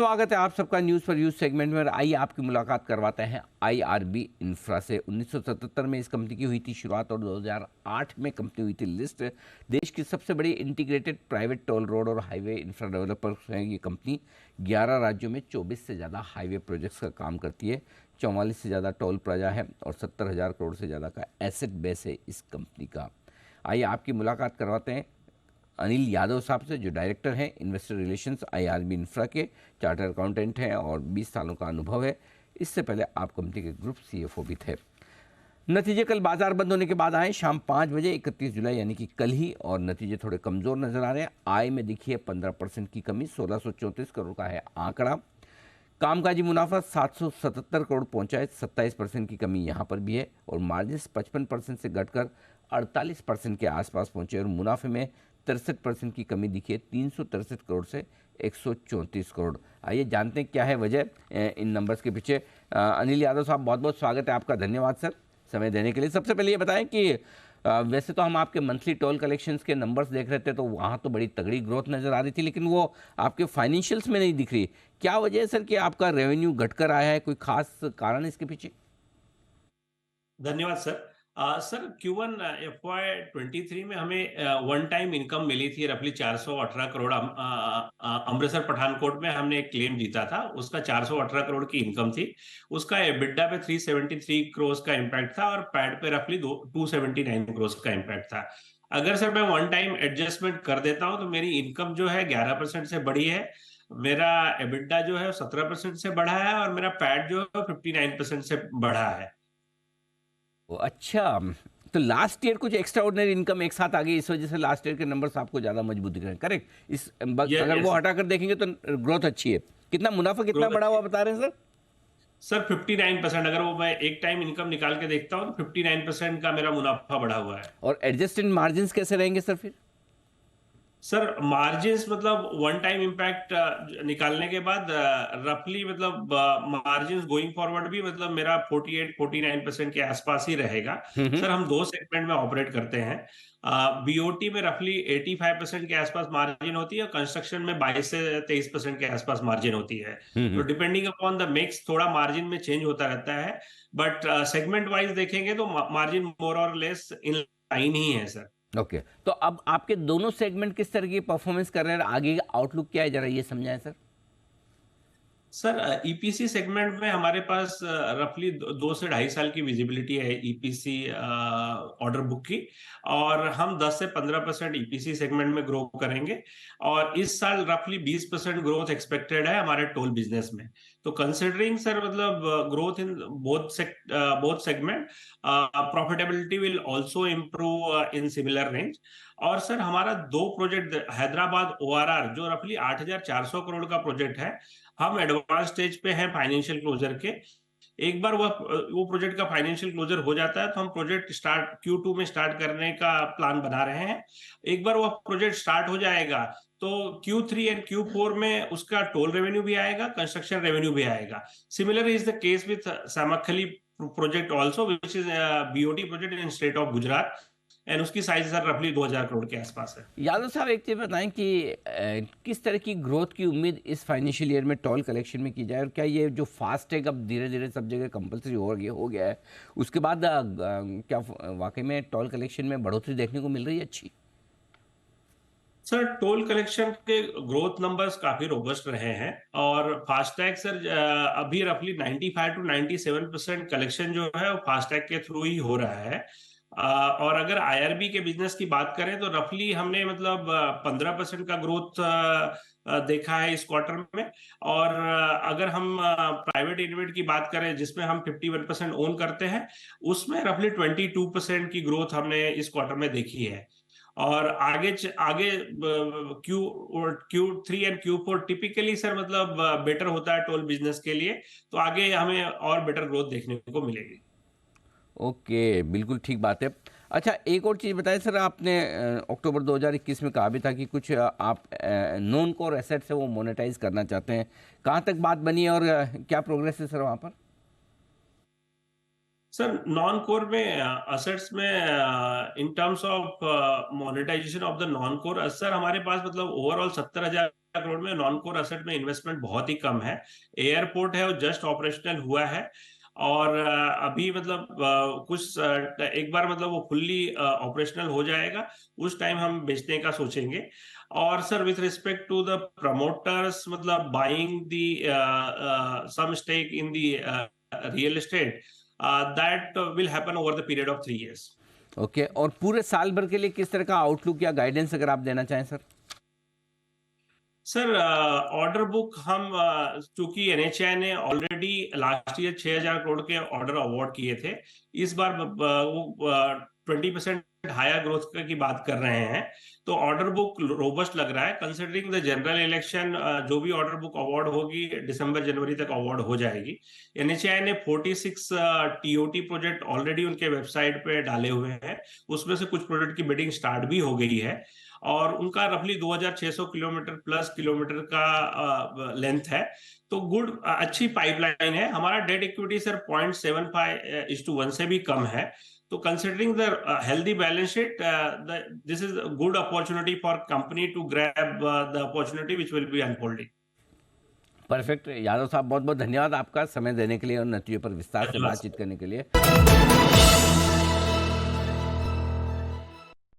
स्वागत है आप सबका न्यूज़ फॉर यूज सेगमेंट में। आइए आपकी मुलाकात करवाते हैं आईआरबी इंफ्रा से। 1977 में इस कंपनी की हुई थी शुरुआत और 2008 में कंपनी हुई थी लिस्ट। देश की सबसे बड़ी इंटीग्रेटेड प्राइवेट टोल रोड और हाईवे इंफ्रा डेवलपर है ये कंपनी। 11 राज्यों में 24 से ज़्यादा हाईवे प्रोजेक्ट्स का काम करती है। 44 से ज़्यादा टोल प्लाजा है और 70,000 करोड़ से ज़्यादा का एसेट बेस है इस कंपनी का। आइए आपकी मुलाकात करवाते हैं अनिल यादव साहब से, जो डायरेक्टर हैं इन्वेस्टर रिलेशंस आईआरबी इंफ्रा के, चार्टर अकाउंटेंट हैं और 20 सालों का अनुभव है। इससे पहले आप कंपनी के ग्रुप सीएफओ भी थे। नतीजे कल बाजार बंद होने के बाद आए शाम 5 बजे 31 जुलाई यानी कि कल ही, और नतीजे थोड़े कमज़ोर नजर आ रहे हैं। आय में दिखी है 15% की कमी, 1634 करोड़ का है आंकड़ा। कामकाजी मुनाफा 777 करोड़ पहुंचा है, 27% की कमी यहाँ पर भी है। और मार्जिन 55% से घटकर 48% के आसपास पहुंचे और मुनाफे में 63% की कमी दिखी है, 363 करोड़ से 134 करोड़। आइए जानते हैं क्या है वजह इन नंबर्स के पीछे। अनिल यादव साहब, बहुत बहुत स्वागत है आपका। धन्यवाद सर समय देने के लिए। सबसे पहले ये बताएं कि वैसे तो हम आपके मंथली टोल कलेक्शंस के नंबर्स देख रहे थे तो वहाँ तो बड़ी तगड़ी ग्रोथ नज़र आ रही थी, लेकिन वो आपके फाइनेंशियल्स में नहीं दिख रही। क्या वजह है सर कि आपका रेवेन्यू घटकर आया है? कोई खास कारण है इसके पीछे? धन्यवाद सर। सर Q1 FY23 में हमें वन टाइम इनकम मिली थी रफली 418 करोड़। अमृतसर पठानकोट में हमने एक क्लेम जीता था, उसका 418 करोड़ की इनकम थी। उसका एबिडा पे 373 करोड़ का इम्पैक्ट था और पैड पे रफली 279 करोड़ का इम्पैक्ट था। अगर सर मैं वन टाइम एडजस्टमेंट कर देता हूं तो मेरी इनकम जो है 11% से बढ़ी है, मेरा एबिडा जो है 17% से बढ़ा है और मेरा पैड जो है 59% से बढ़ा है। अच्छा, तो लास्ट ईयर कुछ एक्स्ट्रा ऑर्डिनरी इनकम एक साथ आ गई, इस वजह से लास्ट ईयर के नंबर्स आपको ज़्यादा मजबूत दिख रहे हैं, करेक्ट? अगर वो यस हटाकर देखेंगे तो ग्रोथ अच्छी है। कितना मुनाफा, कितना ग्रोथ बढ़ा अच्छी हुआ है बता रहे हैं सर? सर। 59%, अगर वो मैं एक टाइम इनकम निकाल के देखता हूँ तो 59% का मेरा मुनाफा बढ़ा हुआ है। और एडजस्टेड मार्जिन्स कैसे रहेंगे सर फिर? सर मार्जिन्स मतलब वन टाइम इम्पैक्ट निकालने के बाद रफली मतलब मार्जिन्स गोइंग फॉरवर्ड भी मतलब मेरा 48-49% के आसपास ही रहेगा। हम्म। सर हम दो सेगमेंट में ऑपरेट करते हैं। बीओटी में रफली 85% के आसपास मार्जिन होती है और कंस्ट्रक्शन में 22 से 23% के आसपास मार्जिन होती है। तो हम्म। डिपेंडिंग अपॉन द मिक्स थोड़ा मार्जिन में चेंज होता रहता है, बट सेगमेंट वाइज देखेंगे तो मार्जिन मोर और लेस इन लाइन ही है सर। ओके, तो अब आपके दोनों सेगमेंट किस तरह की परफॉर्मेंस कर रहे हैं? आगे आउटलुक क्या है, जरा ये समझाएं सर। सर ईपीसी सेगमेंट में हमारे पास रफली 2 से 2.5 साल की विजिबिलिटी है ईपीसी ऑर्डर बुक की, और हम 10 से 15% ईपीसी सेगमेंट में ग्रो करेंगे। और इस साल रफली 20% ग्रोथ एक्सपेक्टेड है हमारे टोल बिजनेस में। तो कंसिडरिंग सर मतलब growth in both segment, profitability will also improve in similar range. और सर हमारा दो प्रोजेक्ट हैदराबाद ओआरआर जो रफली 8,400 करोड़ का प्रोजेक्ट है, हम एडवांस स्टेज पे हैं फाइनेंशियल क्लोजर के। एक बार वो प्रोजेक्ट का फाइनेंशियल क्लोजर हो जाता है तो हम प्रोजेक्ट स्टार्ट Q2 में स्टार्ट करने का प्लान बना रहे हैं। एक बार वो प्रोजेक्ट स्टार्ट हो जाएगा तो Q3 एंड Q4 में उसका टोल रेवेन्यू भी आएगा, कंस्ट्रक्शन रेवेन्यू भी आएगा। Similar is the case with Samakhali project also, which is BOT project in state of Gujarat, and उसकी साइज सर रफली 2,000 करोड़ के आसपास है। यादव साहब, एक चीज़ बताएं कि किस तरह की ग्रोथ की उम्मीद इस फाइनेंशियल ईयर में टोल कलेक्शन में की जाए, और क्या ये जो फास्टैग अब धीरे धीरे सब जगह कंपलसरी हो गया है, उसके बाद क्या वाकई में टोल कलेक्शन में बढ़ोतरी देखने को मिल रही है अच्छी? सर टोल कलेक्शन के ग्रोथ नंबर्स काफी रोबस्ट रहे हैं, और फास्टैग सर अभी रफली 95 to 97% कलेक्शन जो है वो फास्टैग के थ्रू ही हो रहा है। और अगर आईआरबी के बिजनेस की बात करें तो रफली हमने मतलब 15% का ग्रोथ देखा है इस क्वार्टर में। और अगर हम प्राइवेट इन्वेंट की बात करें जिसमें हम 51% ओन करते हैं, उसमें रफली 22% की ग्रोथ हमने इस क्वार्टर में देखी है। और आगे Q3 and Q4 typically sir मतलब बेटर होता है टोल बिजनेस के लिए, तो आगे हमें और बेटर ग्रोथ देखने को मिलेगी। ओके, बिल्कुल ठीक बात है। अच्छा, एक और चीज़ बताएं सर, आपने अक्टूबर 2021 में कहा भी था कि कुछ आप नॉन कोर एसेट्स है वो मोनेटाइज करना चाहते हैं। कहाँ तक बात बनी है और क्या प्रोग्रेस है सर वहाँ पर? सर नॉन कोर में असेट्स में in terms of monetization of the non core, sir हमारे पास मतलब ओवरऑल 70,000 करोड़ में नॉन कोर असेट में इन्वेस्टमेंट बहुत ही कम है। एयरपोर्ट है वो जस्ट ऑपरेशनल हुआ है, और अभी मतलब एक बार मतलब वो फुल्ली ऑपरेशनल हो जाएगा, उस टाइम हम बेचने का सोचेंगे। और sir with respect to the promoters, मतलब buying the sum stake in the real estate, that will happen over the period of 3 years। Okay, और पूरे साल भर के लिए किस तरह का आउटलुक या गाइडेंस अगर आप देना चाहें सर? सर ऑर्डर बुक हम चूंकि एनएचआई ने ऑलरेडी लास्ट ईयर 6,000 करोड़ के ऑर्डर अवार्ड किए थे, इस बार वो 20% हायर ग्रोथ की बात कर रहे हैं, तो ऑर्डर बुक रोबस्ट लग रहा है। कंसिडरिंग द जनरल इलेक्शन, जो भी ऑर्डर बुक अवार्ड होगी दिसंबर जनवरी तक अवार्ड हो जाएगी। एनएचआई ने 46 टीओटी प्रोजेक्ट ऑलरेडी उनके वेबसाइट पे डाले हुए हैं, उसमें से कुछ प्रोजेक्ट की बिडिंग स्टार्ट भी हो गई है, और उनका रफली 2600 किलोमीटर प्लस किलोमीटर का लेंथ है। तो अच्छी पाइपलाइन है। हमारा डेट इक्विटी सर 0.75:1 से भी कम है। तो considering the healthy balance sheet, this is good opportunity for company to grab the opportunity which will be unfolding. Perfect Yadav साहब, बहुत बहुत धन्यवाद आपका समय देने के लिए और नतीजों पर विस्तार से धन्यवाद। बातचीत करने के लिए।